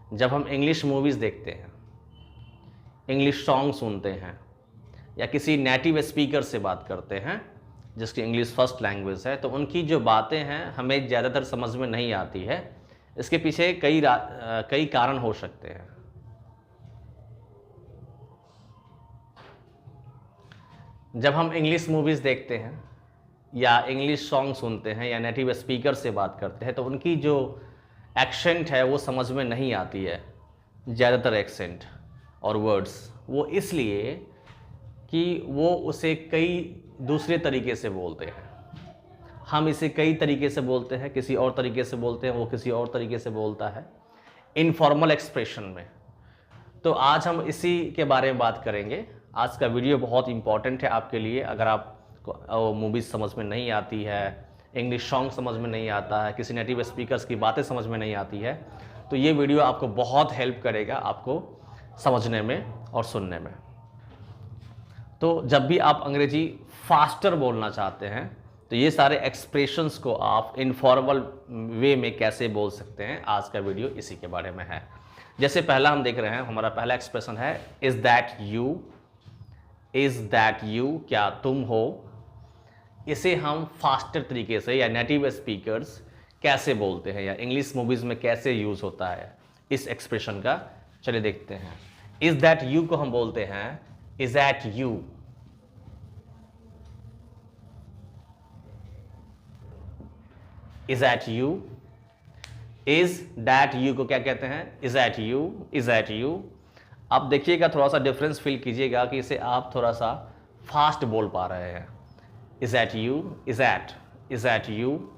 जब हम English movies देखते हैं, इंग्लिश सॉन्ग सुनते हैं या किसी नेटिव स्पीकर से बात करते हैं जिसकी इंग्लिश फर्स्ट लैंग्वेज है, तो उनकी जो बातें हैं हमें ज़्यादातर समझ में नहीं आती है। इसके पीछे कई कारण हो सकते हैं। जब हम इंग्लिश मूवीज़ देखते हैं या इंग्लिश सॉन्ग सुनते हैं या नेटिव स्पीकर से बात करते हैं, तो उनकी जो एक्सेंट है वो समझ में नहीं आती है। ज़्यादातर एक्सेंट और वर्ड्स वो इसलिए कि वो उसे कई दूसरे तरीके से बोलते हैं। हम इसे कई तरीके से बोलते हैं, किसी और तरीके से बोलते हैं, वो किसी और तरीके से बोलता है इनफॉर्मल एक्सप्रेशन में। तो आज हम इसी के बारे में बात करेंगे। आज का वीडियो बहुत इंपॉर्टेंट है आपके लिए। अगर आपको मूवीज़ समझ में नहीं आती है, इंग्लिश सॉन्ग समझ में नहीं आता है, किसी नेटिव स्पीकर्स की बातें समझ में नहीं आती है, तो ये वीडियो आपको बहुत हेल्प करेगा आपको समझने में और सुनने में। तो जब भी आप अंग्रेजी फास्टर बोलना चाहते हैं, तो ये सारे एक्सप्रेशंस को आप इनफॉर्मल वे में कैसे बोल सकते हैं, आज का वीडियो इसी के बारे में है। जैसे पहला हम देख रहे हैं, हमारा पहला एक्सप्रेशन है is that you. Is that you, क्या तुम हो। इसे हम फास्टर तरीके से या नेटिव स्पीकर्स कैसे बोलते हैं या इंग्लिश मूवीज़ में कैसे यूज़ होता है इस एक्सप्रेशन का, चलिए देखते हैं। इज़ दैट यू को हम बोलते हैं is that you. Is that you. Is that you को क्या कहते हैं? Is that you. Is that you. अब देखिएगा, थोड़ा सा डिफरेंस फील कीजिएगा कि इसे आप थोड़ा सा फास्ट बोल पा रहे हैं। Is that you, is that you.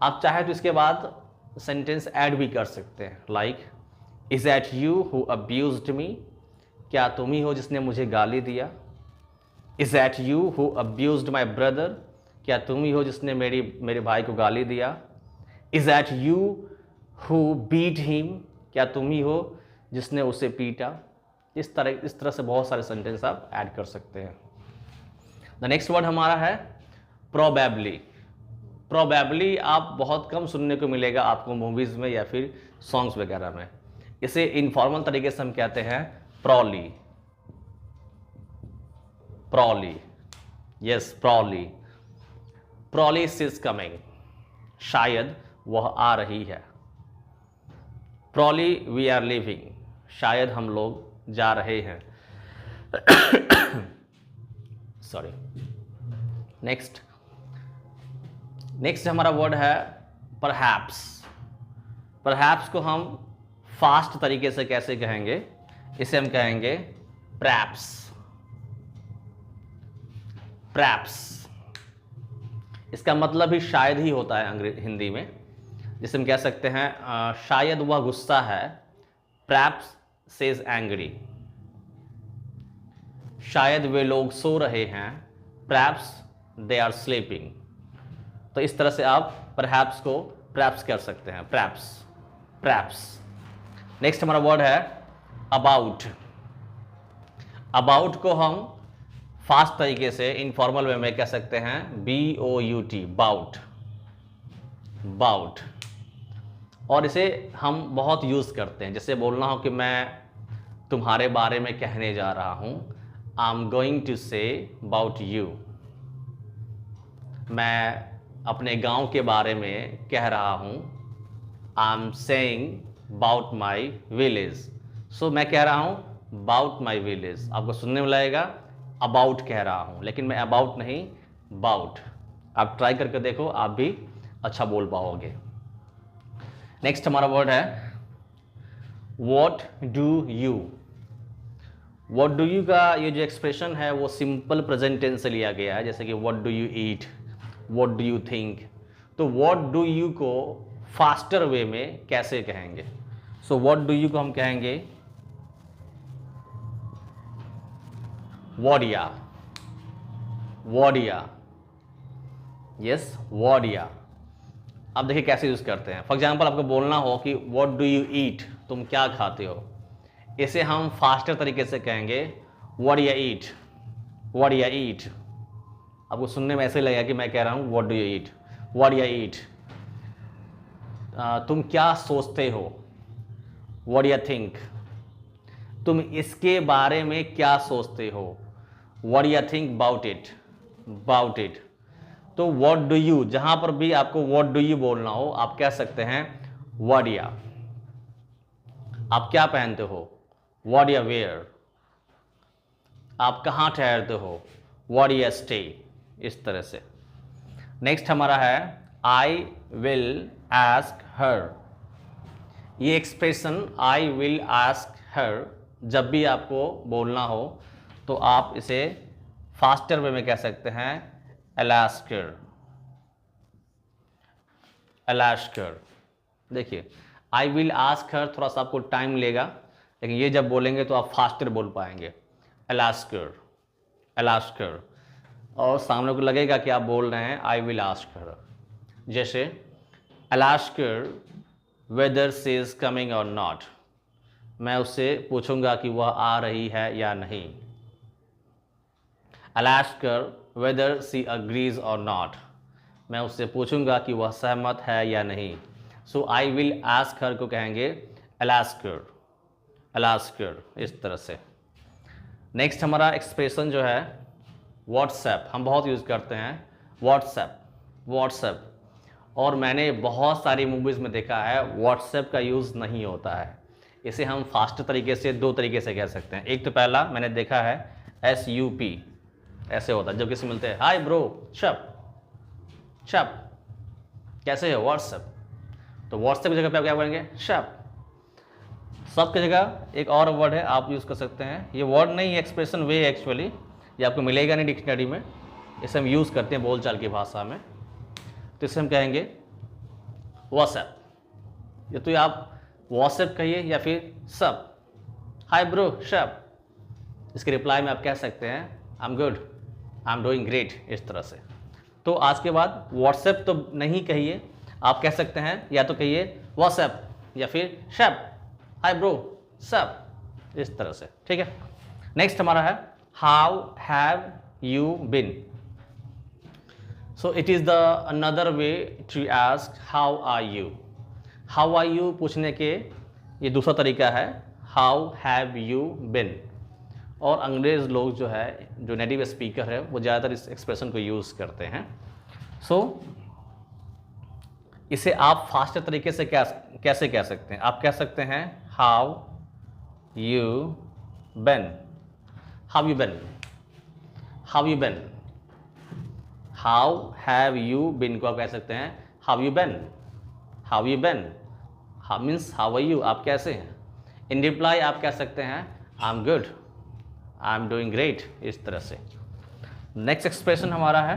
आप चाहे तो इसके बाद सेंटेंस ऐड भी कर सकते हैं, like is that you who abused me. क्या तुम ही हो जिसने मुझे गाली दिया। Is that you who abused my brother. क्या तुम ही हो जिसने मेरे भाई को गाली दिया। Is that you who beat him. क्या तुम ही हो जिसने उसे पीटा। इस तरह से बहुत सारे सेंटेंस आप ऐड कर सकते हैं। द नेक्स्ट वर्ड हमारा है प्रोबेबली। प्रोबेबली आप बहुत कम सुनने को मिलेगा आपको मूवीज़ में या फिर सॉन्ग्स वगैरह में। इसे इनफॉर्मल तरीके से हम कहते हैं probably. Probably, yes, probably. Probably is coming, शायद वह आ रही है। प्रॉली वी आर लिविंग, शायद हम लोग जा रहे हैं। सॉरी। नेक्स्ट हमारा वर्ड है परहैप्स। परहैप्स को हम फास्ट तरीके से कैसे कहेंगे? इसे हम कहेंगे प्रैप्स। प्रैप्स, इसका मतलब ही शायद ही होता है हिंदी में। जिसे हम कह सकते हैं शायद वह गुस्सा है। प्रैप्स सेज एंग्री। शायद वे लोग सो रहे हैं। प्रैप्स दे आर स्लीपिंग। तो इस तरह से आप परहैप्स को प्रैप्स कर सकते हैं। प्रैप्स, प्रैप्स। नेक्स्ट हमारा वर्ड है अबाउट। अबाउट को हम फास्ट तरीके से इनफॉर्मल वे में कह सकते हैं BOUT, बाउट, बाउट। और इसे हम बहुत यूज़ करते हैं। जैसे बोलना हो कि मैं तुम्हारे बारे में कहने जा रहा हूँ, I am going to say about you. मैं अपने गांव के बारे में कह रहा हूँ, I am saying about my village. So मैं कह रहा हूँ अबाउट माई विलेज। आपको सुनने में लगेगा अबाउट कह रहा हूँ, लेकिन मैं अबाउट नहीं, बाउट। आप ट्राई करके देखो, आप भी अच्छा बोल पाओगे। नेक्स्ट हमारा वर्ड है what do you. What do you का ये जो एक्सप्रेशन है वो सिंपल प्रेजेंट टेंस से लिया गया है। जैसे कि what do you eat, what do you think. तो व्हाट डू यू को फास्टर वे में कैसे कहेंगे? सो व्हाट डू यू को हम कहेंगे वॉडिया। वॉडिया, यस, वॉडिया। अब देखिए कैसे यूज करते हैं। फॉर एग्जाम्पल आपको बोलना हो कि व्हाट डू यू ईट, तुम क्या खाते हो। इसे हम फास्टर तरीके से कहेंगे what you eat, what you eat. आपको सुनने में ऐसे लगेगा कि मैं कह रहा हूँ what do you eat, what you eat. तुम क्या सोचते हो, व्हाट डू यू थिंक, तुम इसके बारे में क्या सोचते हो, what do you think about it, about it. तो व्हाट डू यू, जहां पर भी आपको व्हाट डू यू बोलना हो आप कह सकते हैं व्हाट या। आप क्या पहनते हो, व्हाट यू वेयर। आप कहाँ ठहरते हो, व्हाट यू स्टे, इस तरह से। नेक्स्ट हमारा है आई विल आस्क हर। ये expression I will ask her जब भी आपको बोलना हो तो आप इसे फास्टर वे में कह सकते हैं अलास्कर, अलास्कर। देखिए आई विल आस्क हर थोड़ा सा आपको टाइम लेगा, लेकिन ये जब बोलेंगे तो आप फास्टर बोल पाएंगे, अलास्कर, अलास्कर। और सामने को लगेगा कि आप बोल रहे हैं आई विल आस्क हर। जैसे अलास्कर वेदर शी इज कमिंग और नॉट, मैं उससे पूछूंगा कि वह आ रही है या नहीं। अलास्कर वेदर शी अग्रीज और नॉट, मैं उससे पूछूंगा कि वह सहमत है या नहीं। सो आई विल आस्क हर को कहेंगे अलास्कर, अलास्कर, इस तरह से। नेक्स्ट हमारा एक्सप्रेशन जो है व्हाट्सएप, हम बहुत यूज़ करते हैं व्हाट्सएप, व्हाट्सएप। और मैंने बहुत सारी मूवीज़ में देखा है व्हाट्सएप का यूज़ नहीं होता है। इसे हम फास्ट तरीके से दो तरीके से कह सकते हैं। एक तो पहला मैंने देखा है SUP, ऐसे होता है जब किसी मिलते हैं हाय ब्रो, शप शप, कैसे हो, व्हाट्सएप। तो व्हाट्सएप की जगह पे आप क्या बोलेंगे, शप। सब की जगह एक और वर्ड है आप यूज़ कर सकते हैं, ये वर्ड नहीं है, एक्सप्रेशन वे एक्चुअली, ये आपको मिलेगा नहीं डिक्शनरी में, इसे हम यूज़ करते हैं बोलचाल की भाषा में। तो इसे हम कहेंगे व्हाट्सएप, या तो आप व्हाट्सएप कहिए या फिर सब, हाय ब्रो शप। इसके रिप्लाई में आप कह सकते हैं I am good, I am doing great, इस तरह से। तो आज के बाद व्हाट्सएप तो नहीं कहिए, आप कह सकते हैं या तो कहिए व्हाट्सएप या फिर शप, हाय ब्रो सब, इस तरह से, ठीक है। नेक्स्ट हमारा है how have you been. So it is the another way to ask how are you. How are you पूछने के ये दूसरा तरीका है हाउ हैव यू बिन। और अंग्रेज़ लोग जो है, जो नेटिव स्पीकर है, वो ज़्यादातर इस एक्सप्रेशन को यूज़ करते हैं। सो इसे आप फास्ट तरीके से कैसे कह सकते हैं, आप कह सकते हैं how you been, how you been, how you been. How have you been को आप कह सकते हैं how you been, how you been. How means how are you, आप कैसे हैं। इन रिप्लाई आप कह सकते हैं I am good, I am doing great, इस तरह से। नेक्स्ट एक्सप्रेशन हमारा है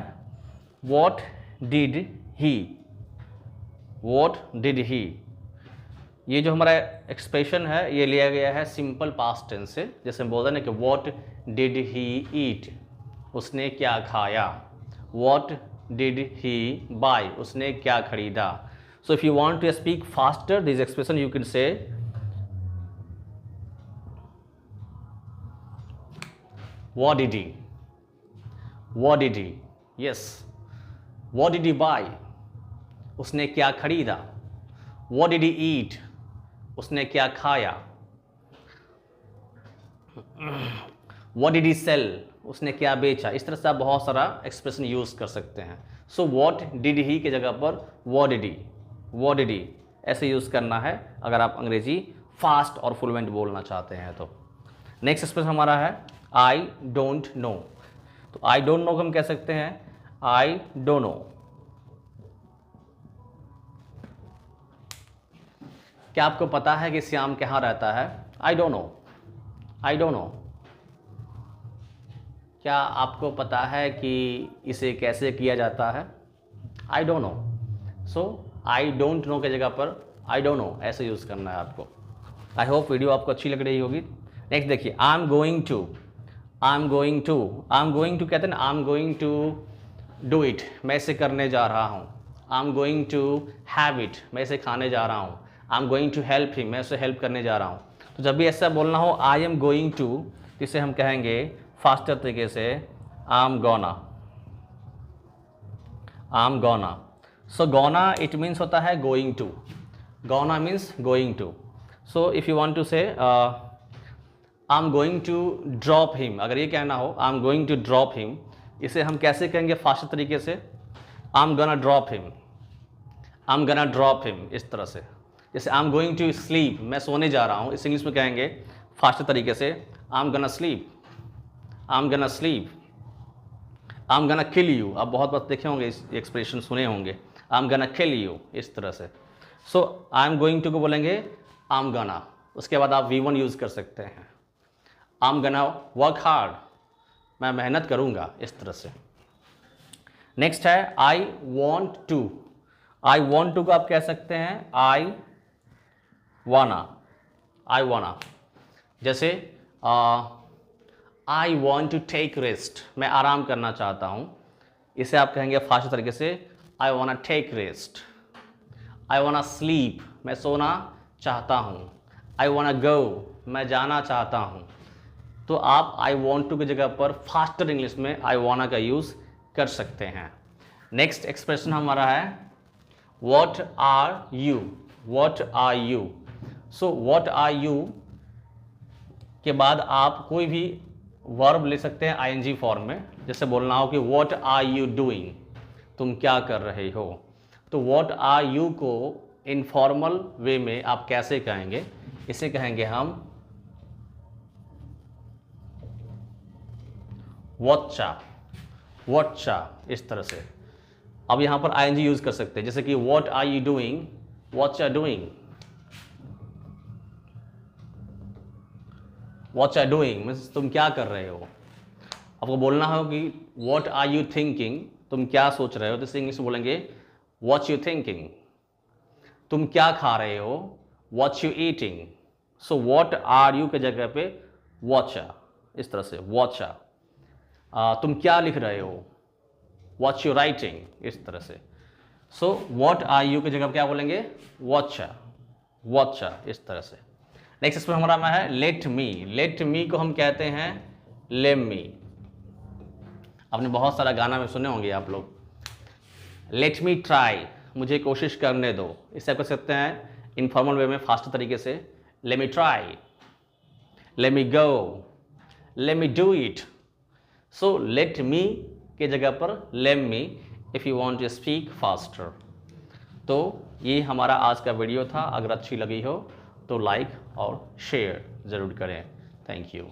what did he, what did he. ये जो हमारा एक्सप्रेशन है ये लिया गया है सिंपल पास्ट टेंस से। जैसे हम बोलते हैं ना कि व्हाट डिड ही ईट, उसने क्या खाया। व्हाट डिड ही बाय, उसने क्या खरीदा। So if you want to speak faster this expression you can say what did he, what did he, yes. What did he buy, उसने क्या खरीदा। व्हाट डिड ही ईट, उसने क्या खाया। व्हाट डिड ही सेल, उसने क्या बेचा। इस तरह से आप बहुत सारा एक्सप्रेशन यूज़ कर सकते हैं। सो व्हाट डिड ही की जगह पर what did he, what did ही ऐसे यूज़ करना है अगर आप अंग्रेजी फास्ट और फ्लुएंट बोलना चाहते हैं तो। नेक्स्ट एक्सप्रेशन हमारा है आई डोंट नो। तो आई डोंट नो को हम कह सकते हैं आई डोंट नो। क्या आपको पता है कि श्याम कहाँ रहता है, I don't know, I don't know. क्या आपको पता है कि इसे कैसे किया जाता है, I don't know. So I don't know के जगह पर आई डोंट नो ऐसे यूज़ करना है आपको। आई होप वीडियो आपको अच्छी लग रही होगी। नेक्स्ट देखिए I am going to, I am going to, I am going to कहते हैं ना, I am going to do it, मैं इसे करने जा रहा हूँ। I am going to have it, मैं इसे खाने जा रहा हूँ। I am going to help him, मैं उसे हेल्प करने जा रहा हूँ। तो जब भी ऐसा बोलना हो आई एम गोइंग टू, तो इसे हम कहेंगे फास्टर तरीके से I am gonna, I am gonna. So gonna it means होता है going to, gonna means going to. So if you want to say I am going to drop him, अगर ये कहना हो I am going to drop him, इसे हम कैसे कहेंगे फास्ट तरीके से? I am gonna drop him, I am gonna drop him, इस तरह से। जैसे I am going to sleep, मैं सोने जा रहा हूँ, इस इंग्लिश में कहेंगे फास्ट तरीके से I am gonna sleep, I am gonna sleep, I am gonna kill you. आप बहुत बार देखे होंगे, इस एक्सप्रेशन सुने होंगे, आई एम गोना किल यू, इस तरह से। सो आई एम गोइंग टू को बोलेंगे आई एम गोना, उसके बाद आप V1 यूज़ कर सकते हैं। I am gonna work hard, मैं मेहनत करूँगा, इस तरह से। नेक्स्ट है I want to. I want to को आप कह सकते हैं आई वाना, आई वाना। जैसे I want to take rest, मैं आराम करना चाहता हूँ, इसे आप कहेंगे फास्ट तरीके से आई वाना टेक रेस्ट। आई वाना स्लीप, मैं सोना चाहता हूँ। आई वाना गो, मैं जाना चाहता हूँ। तो आप आई वॉन्ट टू की जगह पर फास्टर इंग्लिश में आई वाना का यूज़ कर सकते हैं। नेक्स्ट एक्सप्रेशन हमारा है what are you, what are you. So what are you के बाद आप कोई भी वर्ब ले सकते हैं आईएनजी फॉर्म में। जैसे बोलना हो कि व्हाट आर यू डूइंग, तुम क्या कर रहे हो। तो व्हाट आर यू को इनफॉर्मल वे में आप कैसे कहेंगे? इसे कहेंगे हम व्हाट्चा, व्हाट्चा, इस तरह से। अब यहाँ पर आईएनजी यूज़ कर सकते हैं, जैसे कि what are you doing, what's are doing, what's are doing means तुम क्या कर रहे हो। आपको बोलना हो कि व्हाट आर यू थिंकिंग, तुम क्या सोच रहे हो, तो इसे इंग्लिश में बोलेंगे व्हाट्स यू थिंकिंग। तुम क्या खा रहे हो, what's you eating. So what are you के जगह पे व्हाट्चा, इस तरह से व्हाट्चा। तुम क्या लिख रहे हो, व्हाट्स यू राइटिंग, इस तरह से। सो व्हाट आर यू की जगह पर क्या बोलेंगे? व्हाट्चा, व्हाट्चा, इस तरह से। नेक्स्ट इसमें हमारा में है लेट मी। लेट मी को हम कहते हैं लेम मी। आपने बहुत सारा गाना में सुने होंगे आप लोग। लेट मी ट्राई, मुझे कोशिश करने दो, इसे आप कह सकते हैं इनफॉर्मल वे में फास्ट तरीके से let me try, let me go, let me do it. So let me के जगह पर lemme me if you want to speak faster. तो ये हमारा आज का वीडियो था। अगर अच्छी लगी हो तो लाइक और शेयर ज़रूर करें। Thank you.